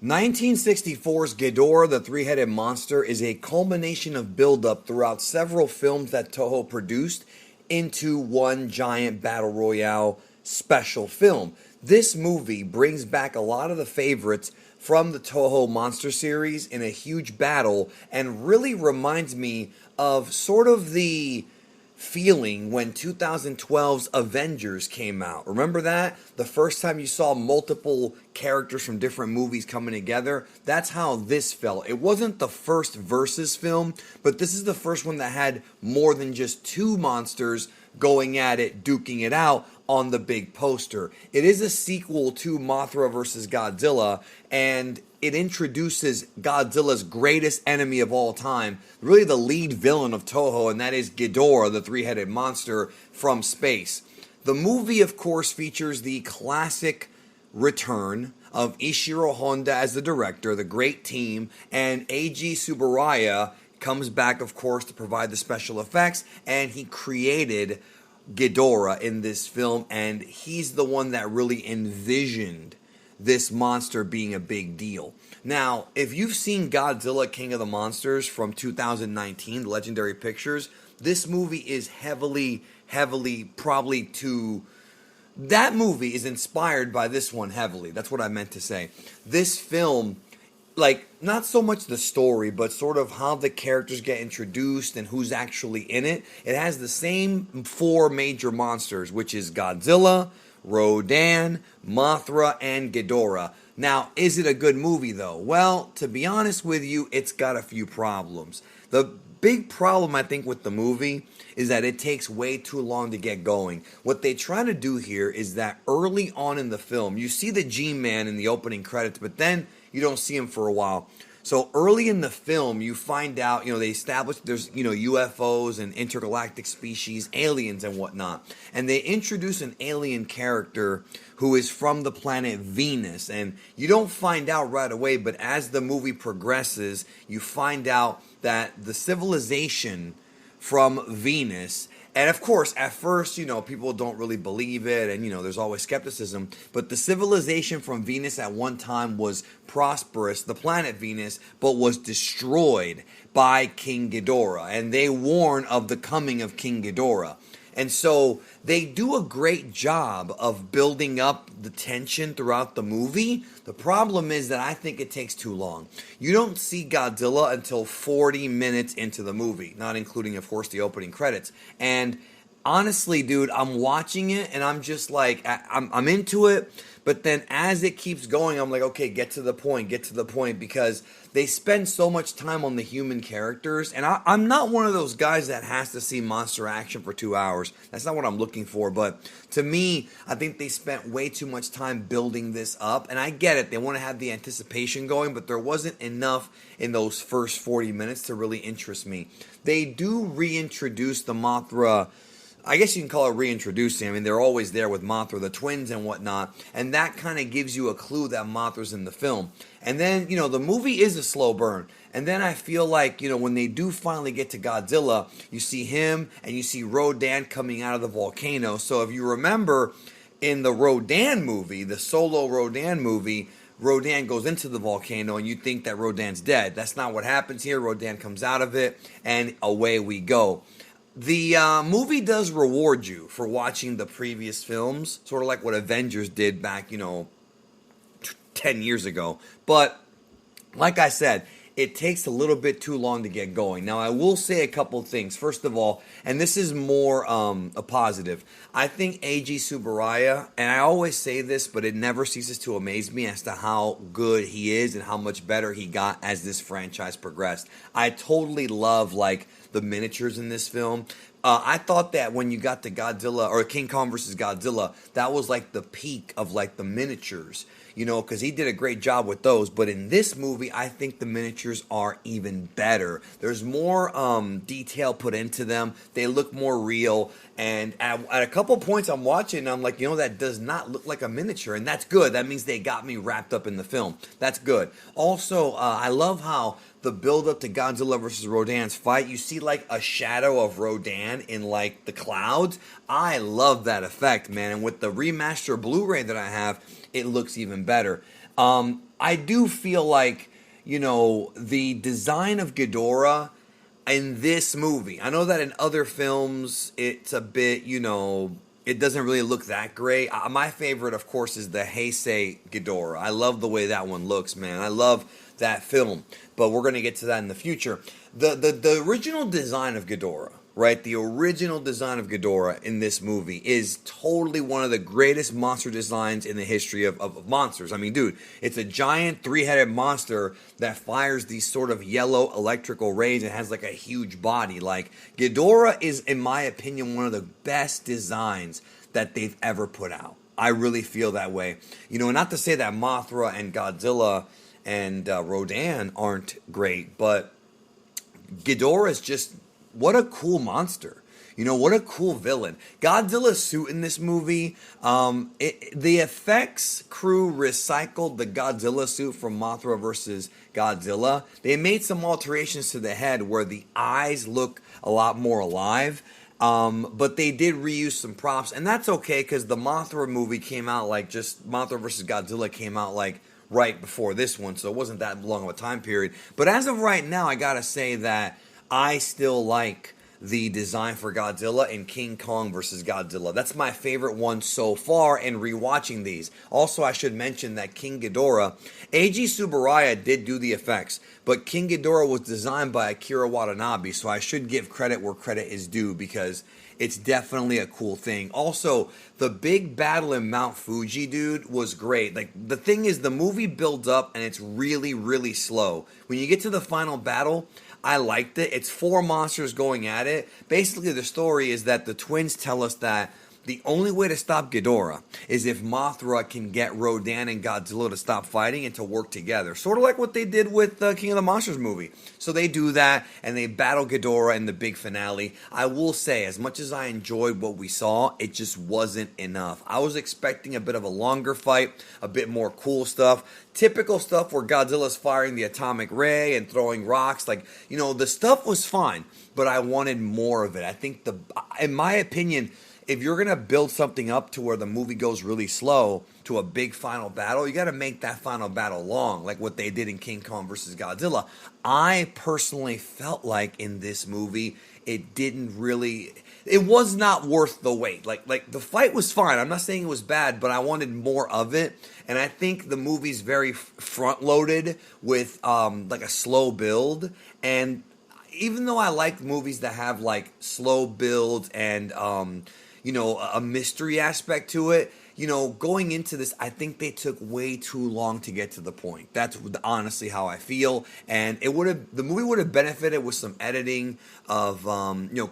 1964's Ghidorah, the three-headed monster, is a culmination of buildup throughout several films that Toho produced into one giant battle royale special film. This movie brings back a lot of the favorites from the Toho monster series in a huge battle and really reminds me of sort of the feeling when 2012's Avengers came out. Remember that? The first time you saw multiple characters from different movies coming together? That's how this felt. It wasn't the first Versus film, but this is the first one that had more than just two monsters going at it, duking it out on the big poster. It is a sequel to Mothra vs. Godzilla, and it introduces Godzilla's greatest enemy of all time, really the lead villain of Toho, and that is Ghidorah, the three-headed monster from space. The movie, of course, features the classic return of Ishiro Honda as the director, the great team, and Eiji Tsuburaya comes back, of course, to provide the special effects, and he created Ghidorah in this film, and he's the one that really envisioned this monster being a big deal. Now, if you've seen Godzilla King of the Monsters from 2019, the Legendary Pictures, this movie is heavily probably to... That movie is inspired by this one heavily. That's what I meant to say. This film, like, not so much the story, but sort of how the characters get introduced and who's actually in it. It has the same four major monsters, which is Godzilla, Rodan, Mothra, and Ghidorah. Now, is it a good movie, though? Well, to be honest with you, it's got a few problems. The big problem, I think, with the movie is that it takes way too long to get going. What they try to do here is that early on in the film, you see the G-Man in the opening credits, but then you don't see him for a while. So early in the film, you find out, they establish there's, UFOs and intergalactic species, aliens and whatnot. And they introduce an alien character who is from the planet Venus. And you don't find out right away, but as the movie progresses, you find out that the civilization from Venus, and of course, at first, people don't really believe it, and, there's always skepticism, but the civilization from Venus at one time was prosperous, the planet Venus, but was destroyed by King Ghidorah, and they warn of the coming of King Ghidorah. And so they do a great job of building up the tension throughout the movie. The problem is that I think it takes too long. You don't see Godzilla until 40 minutes into the movie, not including, of course, the opening credits. And honestly, dude, I'm watching it and I'm just like, I'm into it. But then as it keeps going, I'm like, okay, get to the point, because they spend so much time on the human characters. And I'm not one of those guys that has to see monster action for 2 hours. That's not what I'm looking for. But to me, I think they spent way too much time building this up. And I get it. They want to have the anticipation going, but there wasn't enough in those first 40 minutes to really interest me. They do reintroduce the Mothra. I guess you can call it reintroducing. I mean, they're always there with Mothra, the twins and whatnot, and that kind of gives you a clue that Mothra's in the film. And then, the movie is a slow burn. And then I feel like, when they do finally get to Godzilla, you see him and you see Rodan coming out of the volcano. So if you remember in the Rodan movie, the solo Rodan movie, Rodan goes into the volcano and you think that Rodan's dead. That's not what happens here. Rodan comes out of it and away we go. The movie does reward you for watching the previous films, sort of like what Avengers did back, 10 years ago. But, like I said, it takes a little bit too long to get going. Now, I will say a couple of things. First of all, and this is more a positive, I think Eiji Tsuburaya, and I always say this, but it never ceases to amaze me as to how good he is and how much better he got as this franchise progressed. I totally love, the miniatures in this film. I thought that when you got to Godzilla, or King Kong vs. Godzilla, that was the peak of the miniatures, because he did a great job with those. But in this movie, I think the miniatures are even better. There's more detail put into them. They look more real. And at a couple points I'm watching, and I'm like, that does not look like a miniature. And that's good. That means they got me wrapped up in the film. That's good. Also, I love how the build up to Godzilla versus Rodan's fight, you see a shadow of Rodan in the clouds. I love that effect, man. And with the remaster Blu-ray that I have, it looks even better. I I do feel like, the design of Ghidorah in this movie, I know that in other films it's a bit, it doesn't really look that great. My favorite, of course, is the Heisei Ghidorah. I love the way that one looks, man. I love that film, but we're going to get to that in the future. The original design of Ghidorah, right? The original design of Ghidorah in this movie is totally one of the greatest monster designs in the history of monsters. I mean, dude, it's a giant three-headed monster that fires these sort of yellow electrical rays and has like a huge body. Like, Ghidorah is, in my opinion, one of the best designs that they've ever put out. I really feel that way. Not to say that Mothra and Godzilla and Rodan aren't great, but Ghidorah is just, what a cool monster. What a cool villain. Godzilla's suit in this movie, the effects crew recycled the Godzilla suit from Mothra versus Godzilla. They made some alterations to the head where the eyes look a lot more alive. But they did reuse some props, and that's okay because the Mothra movie came out Mothra versus Godzilla came out right before this one, so it wasn't that long of a time period. But as of right now, I gotta say that I still like the design for Godzilla in King Kong versus Godzilla. That's my favorite one so far, and rewatching these. Also, I should mention that King Ghidorah, Eiji Tsuburaya did do the effects, but King Ghidorah was designed by Akira Watanabe, so I should give credit where credit is due because it's definitely a cool thing. Also, the big battle in Mount Fuji, dude, was great. Like, the thing is, the movie builds up and it's really, really slow. When you get to the final battle, I liked it. It's four monsters going at it. Basically, the story is that the twins tell us that the only way to stop Ghidorah is if Mothra can get Rodan and Godzilla to stop fighting and to work together. Sort of like what they did with the King of the Monsters movie. So they do that, and they battle Ghidorah in the big finale. I will say, as much as I enjoyed what we saw, it just wasn't enough. I was expecting a bit of a longer fight, a bit more cool stuff. Typical stuff where Godzilla's firing the atomic ray and throwing rocks. The stuff was fine, but I wanted more of it. I think, in my opinion, if you're going to build something up to where the movie goes really slow to a big final battle, you got to make that final battle long, like what they did in King Kong versus Godzilla. I personally felt like in this movie, it was not worth the wait. Like the fight was fine. I'm not saying it was bad, but I wanted more of it. And I think the movie's very front-loaded with like a slow build. And even though I like movies that have like slow builds and a mystery aspect to it, going into this, I think they took way too long to get to the point. That's honestly how I feel. And the movie would have benefited with some editing of,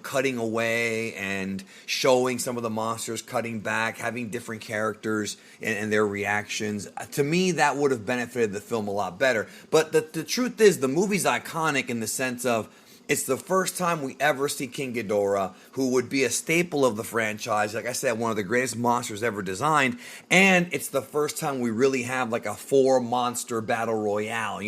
cutting away and showing some of the monsters, cutting back, having different characters and their reactions. To me, that would have benefited the film a lot better. But the truth is, the movie's iconic in the sense of, it's the first time we ever see King Ghidorah, who would be a staple of the franchise. Like I said, one of the greatest monsters ever designed. And it's the first time we really have like a 4-monster battle royale,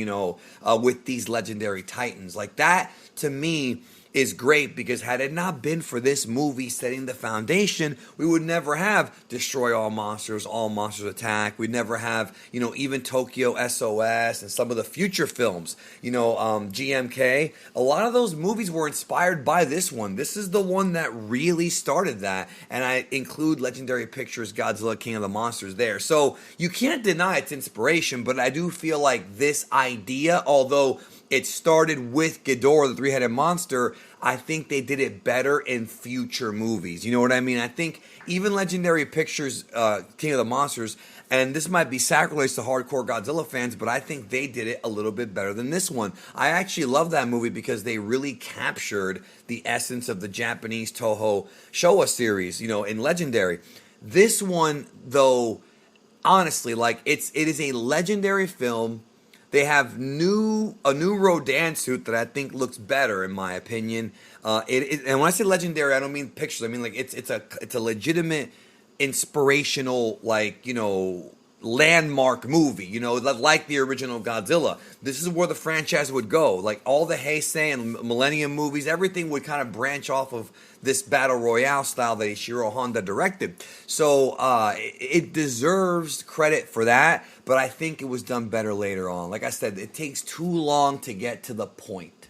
with these legendary titans. Like, that, to me, is great because had it not been for this movie setting the foundation, we would never have Destroy All Monsters Attack. We'd never have, even Tokyo SOS and some of the future films, GMK. A lot of those movies were inspired by this one. This is the one that really started that. And I include Legendary Pictures' Godzilla King of the Monsters there. So you can't deny its inspiration, but I do feel like this idea, although it started with Ghidorah, the three-headed monster, I think they did it better in future movies. You know what I mean? I think even Legendary Pictures' King of the Monsters, and this might be sacrilege to hardcore Godzilla fans, but I think they did it a little bit better than this one. I actually love that movie because they really captured the essence of the Japanese Toho Showa series, in Legendary. This one, though, honestly, it is a legendary film. They have a new Rodan suit that I think looks better, in my opinion. And when I say legendary, I don't mean pictures. I mean it's a legitimate, inspirational, landmark movie. Like the original Godzilla. This is where the franchise would go. Like all the Heisei and Millennium movies, everything would kind of branch off of this battle royale style that Ishiro Honda directed. So it deserves credit for that. but I think it was done better later on. Like I said, it takes too long to get to the point.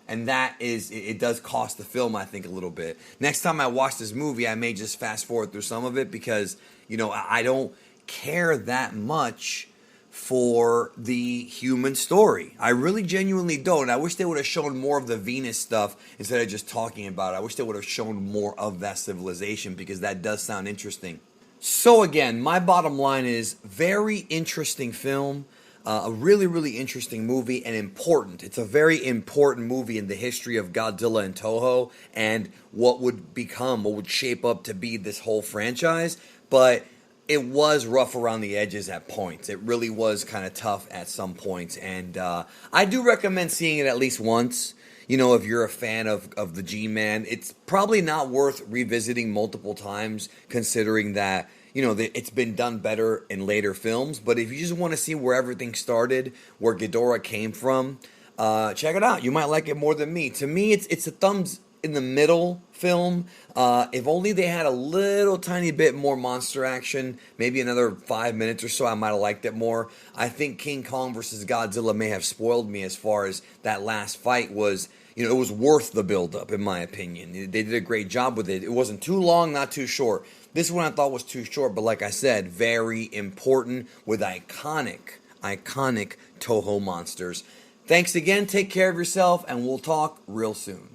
And that is, it does cost the film, I think, a little bit. Next time I watch this movie, I may just fast forward through some of it because, I don't care that much for the human story. I really genuinely don't. I wish they would have shown more of the Venus stuff instead of just talking about it. I wish they would have shown more of that civilization because that does sound interesting. So again, my bottom line is very interesting film. A really, really interesting movie and important. It's a very important movie in the history of Godzilla and Toho and what would shape up to be this whole franchise. But it was rough around the edges at points. It really was kind of tough at some points. And I do recommend seeing it at least once. If you're a fan of the G-Man, it's probably not worth revisiting multiple times considering that it's been done better in later films. But if you just want to see where everything started, where Ghidorah came from, check it out. You might like it more than me. To me, it's a thumbs in the middle film. If only they had a little tiny bit more monster action, maybe another 5 minutes or so, I might have liked it more. I think King Kong versus Godzilla may have spoiled me as far as that last fight was. It was worth the build-up, in my opinion. They did a great job with it. It wasn't too long, not too short. This one I thought was too short, but like I said, very important with iconic Toho monsters. Thanks again, take care of yourself, and we'll talk real soon.